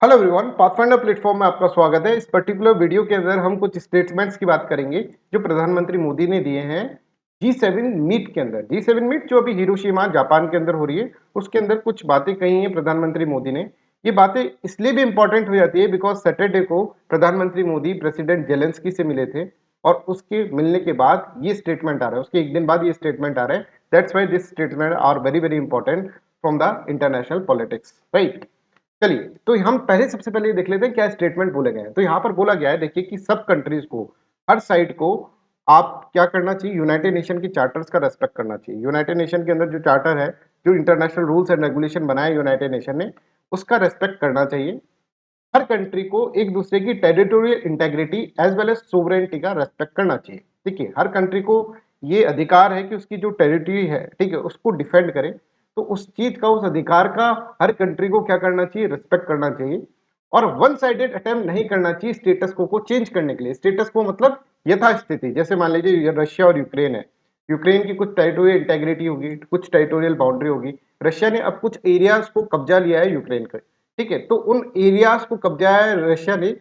Hello everyone, pathfinder platform में आपका स्वागत है। इस पर्टिकुलर वीडियो के अंदर हम कुछ स्टेटमेंट्स की बात करेंगे जो प्रधानमंत्री मोदी ने दिए हैं G7 मीट के अंदर। G7 मीट जो अभी हिरोशिमा जापान के अंदर हो रही है, उसके अंदर कुछ बातें कही हैं प्रधानमंत्री मोदी ने। ये बातें इसलिए भी इंपॉर्टेंट हो जाती है बिकॉज सैटरडे को प्रधानमंत्री मोदी प्रेसिडेंट जेलेंस्की से मिले थे और उसके मिलने के बाद ये स्टेटमेंट आ रहा है, उसके एक दिन बाद ये स्टेटमेंट आ रहा है। That's why this statement are very very important from the international politics, right. चलिए, तो हम पहले सबसे पहले देख लेते हैं क्या स्टेटमेंट बोले गए हैं। तो यहाँ पर बोला गया है, देखिए कि सब कंट्रीज को, हर साइड को आप क्या करना चाहिए, यूनाइटेड नेशन की चार्टर्स का रेस्पेक्ट करना चाहिए। यूनाइटेड नेशन के अंदर जो चार्टर है, जो इंटरनेशनल रूल्स एंड रेगुलेशन बनाया यूनाइटेड नेशन ने, उसका रेस्पेक्ट करना चाहिए। हर कंट्री को एक दूसरे की territorial integrity as well as sovereignty का रेस्पेक्ट करना चाहिए। ठीक है, हर कंट्री को ये अधिकार है कि उसकी जो टेरिटरी है, ठीक है, उसको डिफेंड करे। तो उस चीज का, उस अधिकार का हर कंट्री को क्या करना चाहिए, रिस्पेक्ट करना चाहिए। और वन साइडेड अटेम्प्ट नहीं करना चाहिए स्टेटस को चेंज करने के लिए। स्टेटस को मतलब यथास्थिति। जैसे मान लीजिए रशिया और यूक्रेन है, यूक्रेन की कुछ टेरिटोरियल इंटेग्रिटी होगी, कुछ टेरिटोरियल बाउंड्री होगी। रशिया ने अब कुछ एरियाज को कब्जा लिया है यूक्रेन का, ठीक है। तो उन एरियाज को कब्जा है रशिया ने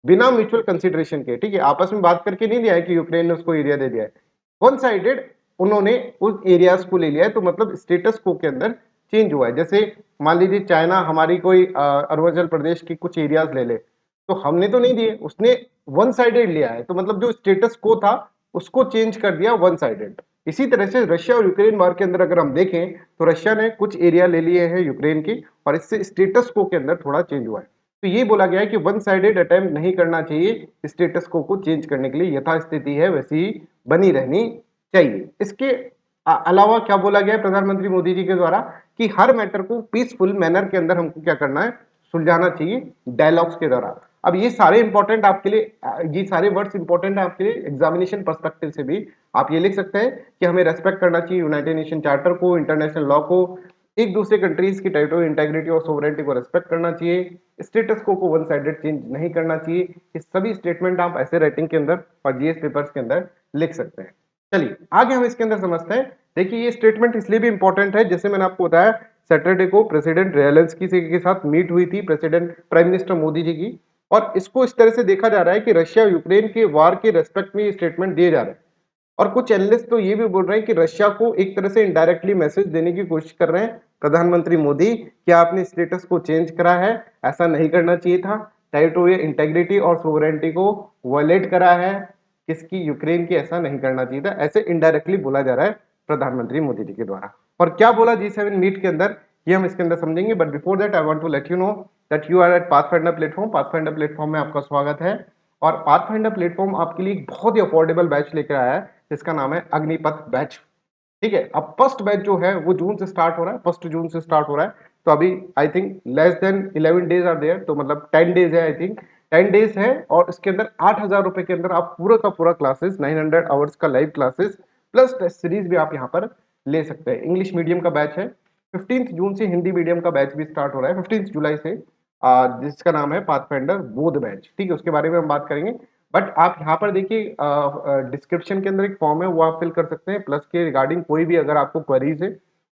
बिना म्यूचुअल कंसिडरेशन के, ठीक है, आपस में बात करके नहीं लिया है कि यूक्रेन ने उसको एरिया दे दिया है। वन साइडेड उन्होंने उस एरियाज को ले लिया है। तो मतलब स्टेटस को के अंदर चेंज हुआ है। जैसे मान लीजिए चाइना हमारी कोई अरुणाचल प्रदेश की कुछ एरियाज ले ले, तो हमने तो नहीं दिए, उसने वन साइडेड लिया है। तो मतलब जो स्टेटस को था उसको चेंज कर दिया वन साइडेड। इसी तरह से रशिया और यूक्रेन वार के अंदर अगर हम देखें तो रशिया ने कुछ एरिया ले लिए हैं यूक्रेन की, और इससे स्टेटस को के अंदर थोड़ा चेंज हुआ है। तो ये बोला गया है कि वन साइडेड अटेम्प्ट नहीं करना चाहिए, स्टेटस को चेंज करने के लिए यथास्थिति है वैसी ही बनी रहनी चाहिए। इसके अलावा क्या बोला गया है प्रधानमंत्री मोदी जी के द्वारा कि हर मैटर को पीसफुल मैनर के अंदर हमको क्या करना है, सुलझाना चाहिए डायलॉग्स के दौरान। अब ये सारे इंपॉर्टेंट आपके लिए, ये सारे वर्ड्स इंपॉर्टेंट है आपके लिए एग्जामिनेशन पर्सपेक्टिव से भी। आप ये लिख सकते हैं कि हमें रेस्पेक्ट करना चाहिए यूनाइटेड नेशन चार्टर को, इंटरनेशनल लॉ को, एक दूसरे कंट्रीज की टेरिटोरियल इंटेग्रिटी और सोवरेनिटी को रेस्पेक्ट करना चाहिए, स्टेटस को वन साइडेड चेंज नहीं करना चाहिए। ये सभी स्टेटमेंट आप ऐसे राइटिंग के अंदर और जीएस पेपर्स के अंदर लिख सकते हैं। चलिए आगे हम इसके अंदर समझते हैं। देखिए ये स्टेटमेंट इसलिए भी इंपॉर्टेंट है, जैसे मैंने आपको बताया सैटरडे को प्रेसिडेंट जेलेंस्की के साथ मीट हुई थी president prime minister Modi ji की। और इसको इस तरह से देखा जा रहा है कि रशिया यूक्रेन के वार के रेस्पेक्ट में ये स्टेटमेंट दिए जा रहे हैं। और कुछ एनालिस्ट तो ये भी बोल रहे हैं कि रशिया को एक तरह से इनडायरेक्टली मैसेज देने की कोशिश कर रहे हैं प्रधानमंत्री मोदी कि आपने स्टेटस को चेंज करा है, ऐसा नहीं करना चाहिए था, टेरिटोरियल इंटेग्रिटी और सोवरेनिटी को वायलेट करा है, किसकी, यूक्रेन की, ऐसा नहीं करना चाहिए था। ऐसे इनडायरेक्टली बोला जा रहा है प्रधानमंत्री मोदी जी के द्वारा। और क्या बोला G7 मीट के अंदर, ये हम इसके अंदर समझेंगे। But before that I want to let you know that you are at Pathfinder platform. Pathfinder platform में आपका स्वागत है। और पाथफाइंडर प्लेटफॉर्म आपके लिए एक बहुत ही अफोर्डेबल बैच लेकर आया है जिसका नाम है अग्निपथ बैच। ठीक है, अब फर्स्ट बैच जो है वो जून से स्टार्ट हो रहा है, 1 जून से स्टार्ट हो रहा है। तो अभी I think less than 11 days are there, तो मतलब 10 डेज है, आई थिंक 10 डेज है। और इसके अंदर 8,000 रुपए के अंदर आप पूरा का पूरा क्लासेस, 900 आवर्स का live classes plus test series भी आप यहाँ पर ले सकते हैं। इंग्लिश मीडियम का बैच है। 15 जून से हिंदी मीडियम का बैच भी स्टार्ट हो रहा है, 15 जुलाई से, जिसका नाम है पाथफाइंडर बोध बैच। ठीक है, उसके बारे में हम बात करेंगे। बट आप यहाँ पर देखिए डिस्क्रिप्शन के अंदर एक फॉर्म है, वो आप फिल कर सकते हैं प्लस के रिगार्डिंग कोई भी अगर आपको क्वेरीज है।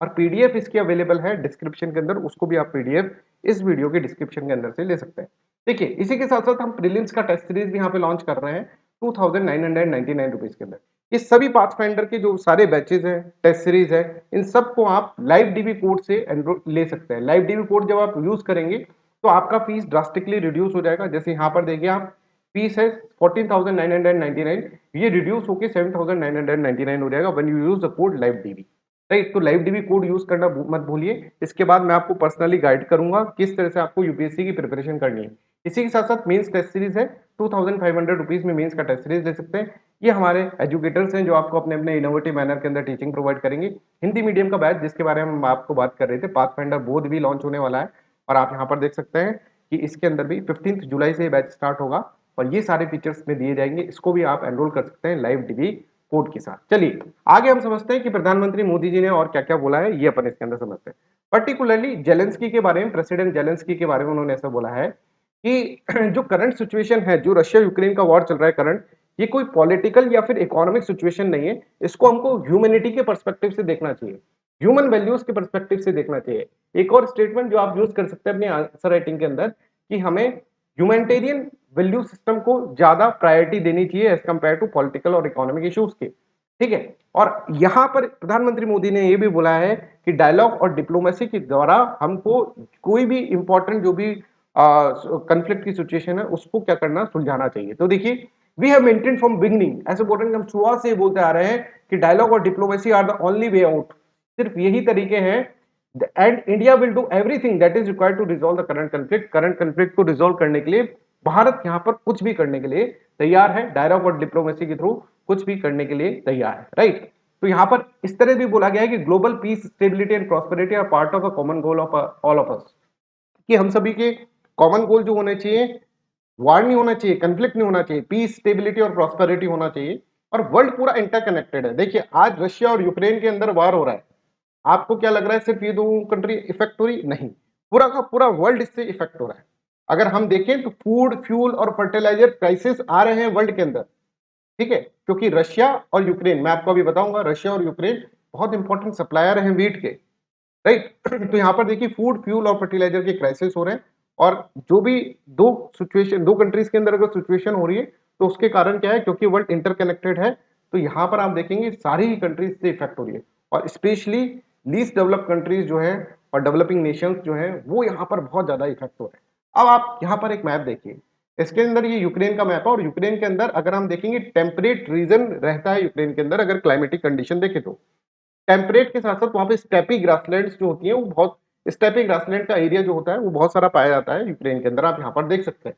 और पीडीएफ इसकी अवेलेबल है डिस्क्रिप्शन के अंदर, उसको भी आप पीडीएफ इस वीडियो के डिस्क्रिप्शन के अंदर से ले सकते हैं। देखिए इसी के साथ साथ हम प्रीलिम्स का टेस्ट सीरीज भी यहाँ पे लॉन्च कर रहे हैं 2,999 रुपीज के अंदर। ये सभी पाथफाइंडर के जो सारे बैचेज हैं, टेस्ट सीरीज है, इन सबको आप लाइव डीबी कोड से एनरोल ले सकते हैं। लाइव डीबी कोड जब आप यूज करेंगे तो आपका फीस ड्रास्टिकली रिड्यूस हो जाएगा। जैसे यहाँ पर देखिए आप, फीस है 14,999, ये रिड्यूस होकर 7,999 हो जाएगा when you use the code live dB, right. तो लाइव डीबी कोड यूज करना मत भूलिए। इसके बाद मैं आपको पर्सनली गाइड करूंगा किस तरह से आपको यूपीएससी की प्रिपरेशन करनी है। इसी के साथ साथ मेंस टेस्ट सीरीज है, 2,500 रुपीज में मेंस का टेस्ट सीरीज ले सकते हैं। ये हमारे एजुकेटर्स हैं जो आपको अपने अपने इनोवेटिव मैनर के अंदर टीचिंग प्रोवाइड करेंगे। हिंदी मीडियम का बैच जिसके बारे में हम आपको बात कर रहे थे, पाथफाइंडर बोध भी लॉन्च होने वाला है। और आप यहाँ पर देख सकते हैं कि इसके अंदर भी 15 जुलाई से बैच स्टार्ट होगा और ये सारे फीचर्स में दिए जाएंगे। इसको भी आप एनरोल कर सकते हैं लाइव डीबी कोड के साथ। चलिए आगे हम समझते हैं कि प्रधानमंत्री मोदी जी ने और क्या क्या बोला है, ये अपन इसके अंदर समझते हैं। पर्टिकुलरली जेलेंस्की के बारे में, प्रेसिडेंट जेलेंस्की के बारे में उन्होंने ऐसा बोला है कि जो करंट सिचुएशन है, जो रशिया यूक्रेन का वॉर चल रहा है करंट, ये कोई पॉलिटिकल या फिर इकोनॉमिक सिचुएशन नहीं है। इसको हमको ह्यूमैनिटी के पर्सपेक्टिव से देखना चाहिए, ह्यूमन वैल्यूज के पर्सपेक्टिव से देखना चाहिए। एक और स्टेटमेंट जो आप यूज कर सकते हैं अपने आंसर राइटिंग के अंदर कि हमें ह्यूमैनिटेरियन वैल्यू सिस्टम को ज्यादा प्रायोरिटी देनी चाहिए एज कंपेयर टू पॉलिटिकल और इकोनॉमिक इश्यूज के, ठीक है। और यहां पर प्रधानमंत्री मोदी ने यह भी बोला है कि डायलॉग और डिप्लोमेसी के द्वारा हमको कोई भी इंपॉर्टेंट जो भी कंफ्लिक्ट की सिचुएशन है उसको क्या करना, सुलझाना चाहिए। तो देखिए we have maintain from beginning, ऐसे बोल रहे हैं कि हम शुरुआत से बोलते आ रहे हैं कि डायलॉग और diplomacy are the only way out, सिर्फ यही तरीके हैं। And India will do everything that is required to resolve the current conflict को रिजॉल्व करने के लिए भारत यहां पर कुछ भी करने के लिए तैयार है, डायलॉग और डिप्लोमेसी के थ्रू कुछ भी करने के लिए तैयार है, राइट। तो यहां पर इस तरह भी बोला गया है कि global peace, stability and prosperity are part of a common goal of all of us, कि हम सभी के कॉमन गोल जो होने चाहिए, वार नहीं होना चाहिए, कंफ्लिक्ट नहीं होना चाहिए, पीस, स्टेबिलिटी और प्रॉस्पेरिटी होना चाहिए। और वर्ल्ड पूरा इंटरकनेक्टेड है। देखिए आज रशिया और यूक्रेन के अंदर वार हो रहा है, आपको क्या लग रहा है सिर्फ ये दो कंट्री इफेक्ट हो रही? नहीं, पूरा का पूरा वर्ल्ड इससे इफेक्ट हो रहा है। अगर हम देखें तो फूड, फ्यूल और फर्टिलाइजर क्राइसिस आ रहे हैं वर्ल्ड के अंदर, ठीक है, क्योंकि रशिया और यूक्रेन, मैं आपको अभी बताऊंगा, रशिया और यूक्रेन बहुत इंपॉर्टेंट सप्लायर हैं वीट के, राइट। तो यहाँ पर देखिए फूड, फ्यूल और फर्टिलाइजर के क्राइसिस हो रहे हैं। और जो भी दो सिचुएशन, दो कंट्रीज के अंदर अगर सिचुएशन हो रही है तो उसके कारण क्या है, क्योंकि वर्ल्ड इंटरकनेक्टेड है, तो यहाँ पर आप देखेंगे सारी ही कंट्रीज से इफेक्ट हो रही है। और स्पेशली लीस्ट डेवलप कंट्रीज जो है और डेवलपिंग नेशंस जो है वो यहाँ पर बहुत ज्यादा इफेक्ट हो रहे हैं। अब आप यहाँ पर एक मैप देखिए, इसके अंदर ये यूक्रेन का मैप है, और यूक्रेन के अंदर अगर हम देखेंगे टेम्परेट रीजन रहता है यूक्रेन के अंदर, अगर क्लाइमेटिक कंडीशन देखें तो टेम्परेट के साथ साथ वहां पे स्टेपी ग्रासलैंड्स जो होती हैं वो बहुत, स्टेपी ग्रासलैंड का एरिया जो होता है वो बहुत सारा पाया जाता है यूक्रेन के अंदर, आप यहाँ पर देख सकते हैं।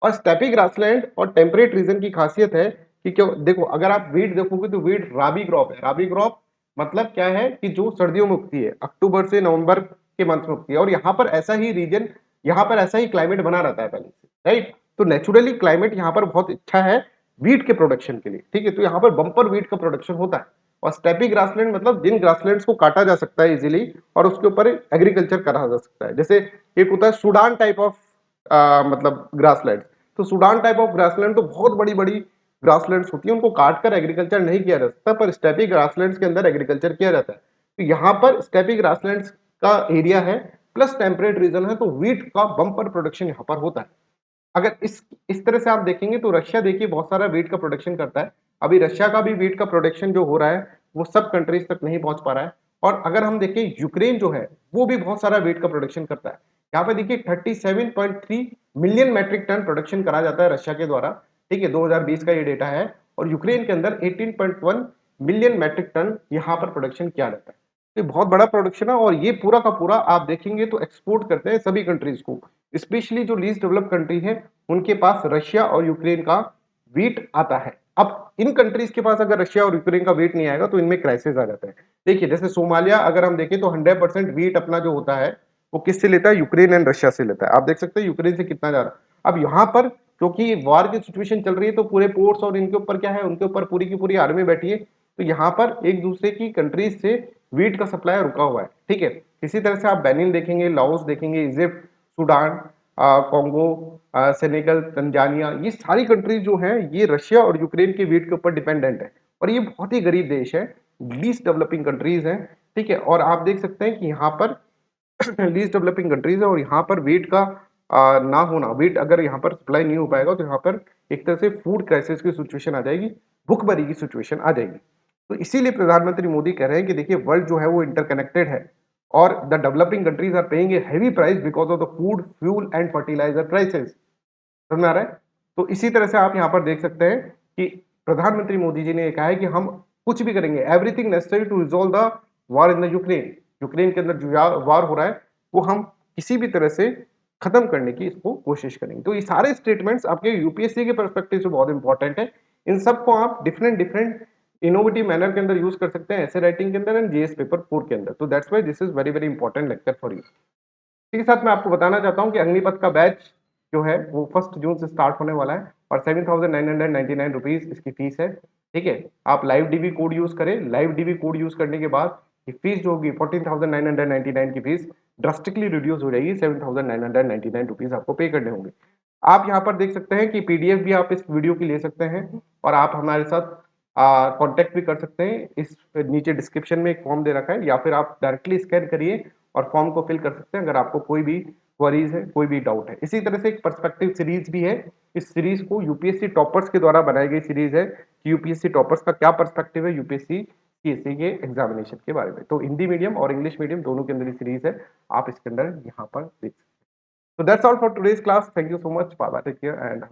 और स्टेपी ग्रासलैंड और टेम्परेट रीजन की खासियत है कि क्यों, देखो अगर आप वीट देखोगे तो वीट राबी क्रॉप है। राबी क्रॉप मतलब क्या है कि जो सर्दियों में उगती है, अक्टूबर से नवंबर के मंथ में उगती है, और यहाँ पर ऐसा ही रीजन, यहाँ पर ऐसा ही क्लाइमेट बना रहता है पहले से, राइट। तो नेचुरली क्लाइमेट यहाँ पर बहुत अच्छा है वीट के प्रोडक्शन के लिए, ठीक है। तो यहाँ पर बम्पर वीट का प्रोडक्शन होता है। और स्टेपी ग्रासलैंड मतलब जिन ग्रासलैंड्स को काटा जा सकता है इजीली और उसके ऊपर एग्रीकल्चर करा जा सकता है, जैसे एक होता है सूडान टाइप ऑफ मतलब ग्रासलैंड। तो सूडान टाइप ऑफ ग्रासलैंड तो बहुत बड़ी बड़ी ग्रासलैंड्स होती है, उनको काटकर एग्रीकल्चर नहीं किया जा सकता, पर स्टेपी ग्रासलैंड्स के अंदर एग्रीकल्चर किया जाता है। तो यहाँ पर स्टेपी ग्रासलैंड्स का एरिया है प्लस टेम्परेट रीजन है, तो वीट का बम्पर प्रोडक्शन यहाँ पर होता है। अगर इस तरह से आप देखेंगे तो रशिया देखिए बहुत सारा वीट का प्रोडक्शन करता है। अभी रशिया का भी वीट का प्रोडक्शन जो हो रहा है वो सब कंट्रीज तक नहीं पहुंच पा रहा है। और अगर हम देखें यूक्रेन जो है वो भी बहुत सारा वीट का प्रोडक्शन करता है। यहाँ पे देखिए 37.3 मिलियन मैट्रिक टन प्रोडक्शन करा जाता है रशिया के द्वारा, ठीक है, 2020 का ये डेटा है। और यूक्रेन के अंदर 18.1 मिलियन मैट्रिक टन यहाँ पर प्रोडक्शन किया जाता है। तो बहुत बड़ा प्रोडक्शन है, और ये पूरा का पूरा आप देखेंगे तो एक्सपोर्ट करते हैं सभी कंट्रीज को, स्पेशली जो लीस्ट डेवलप कंट्री है उनके पास रशिया और यूक्रेन का वीट आता है। अब इन कंट्रीज के पास अगर रशिया और यूक्रेन का वीट नहीं आएगा तो इनमें क्राइसिस आ जाता है। देखिए जैसे सोमालिया अगर हम देखें तो 100% वीट अपना जो होता है वो किससे लेता है, यूक्रेन एंड रशिया से लेता है। आप देख सकते हैं यूक्रेन से कितना जा रहा है। अब यहाँ पर क्योंकि वार की सिचुएशन चल रही है तो पूरे पोर्ट्स और इनके ऊपर क्या है, उनके ऊपर पूरी की पूरी आर्मी बैठी है, तो यहाँ पर एक दूसरे की कंट्रीज से वीट का सप्लाई रुका हुआ है, ठीक है। इसी तरह से आप बेनिन देखेंगे, लाओस देखेंगे, Egypt, Sudan, Congo, Senegal, Tanzania, ये सारी कंट्रीज जो हैं ये रशिया और यूक्रेन के वीट के ऊपर डिपेंडेंट है। और ये बहुत ही गरीब देश है, लीस्ट डेवलपिंग कंट्रीज हैं, ठीक है। और आप देख सकते हैं कि यहाँ पर लीस्ट डेवलपिंग कंट्रीज है, और यहाँ पर वीट का ना होना, वीट अगर यहाँ पर सप्लाई नहीं हो पाएगा तो यहाँ पर एक तरह से फूड क्राइसिस की सिचुएशन आ जाएगी, भुखमरी की सिचुएशन आ जाएगी। तो इसीलिए प्रधानमंत्री मोदी कह रहे हैं कि देखिए वर्ल्ड जो है वो इंटरकनेक्टेड है, और the developing countries are paying a heavy price because of the food, fuel and fertiliser prices. समझ में आ रहा है? तो इसी तरह से आप यहाँ पर देख सकते हैं कि प्रधानमंत्री मोदी जी ने कहा है कि हम कुछ भी करेंगे, everything necessary to resolve the war in the Ukraine. Ukraine के अंदर जो वार हो रहा है वो हम किसी भी तरह से खत्म करने की इसको कोशिश करेंगे। तो ये सारे स्टेटमेंट्स आपके यूपीएससी के पर्सपेक्टिव से बहुत इंपॉर्टेंट है। इन सबको आप डिफरेंट डिफरेंट इनोवेटिव मैनर के अंदर यूज कर सकते हैं, ऐसे राइटिंग के अंदर एंड जीएस पेपर 4 के अंदर। तो that's why this is very very important lecture for you. इसी के साथ मैं आपको बताना चाहता हूँ कि अग्निपथ का बैच जो है वो 1 जून से स्टार्ट होने वाला है, और 7,999 रुपीज इसकी फीस है, ठीक है। आप लाइव डीबी कोड यूज करें, लाइव डीबी कोड यूज करने के बाद ये फीस जो होगी 14,999 की फीस ड्रास्टिकली रिड्यूस हो जाएगी, 7,999 रुपीज आपको पे करने होंगे। आप यहाँ पर देख सकते हैं कि पीडीएफ भी आप इस वीडियो की ले सकते हैं, और आप हमारे साथ कांटेक्ट भी कर सकते हैं। इस नीचे डिस्क्रिप्शन में एक फॉर्म दे रखा है, या फिर आप डायरेक्टली स्कैन करिए और फॉर्म को फिल कर सकते हैं अगर आपको कोई भी क्वेरीज है, कोई भी डाउट है। इसी तरह से एक पर्सपेक्टिव सीरीज भी है। इस सीरीज को यूपीएससी टॉपर्स के द्वारा बनाई गई सीरीज है कि यूपीएससी टॉपर्स का क्या पर्सपेक्टिव है यूपीएससी सीएससी के एग्जामिनेशन के बारे में। तो हिंदी मीडियम और इंग्लिश मीडियम दोनों के अंदर ये सीरीज है, आप इसके अंदर यहाँ पर देख सकते हैं। So that's all for today's class. Thank you so much. Bye bye. Take care and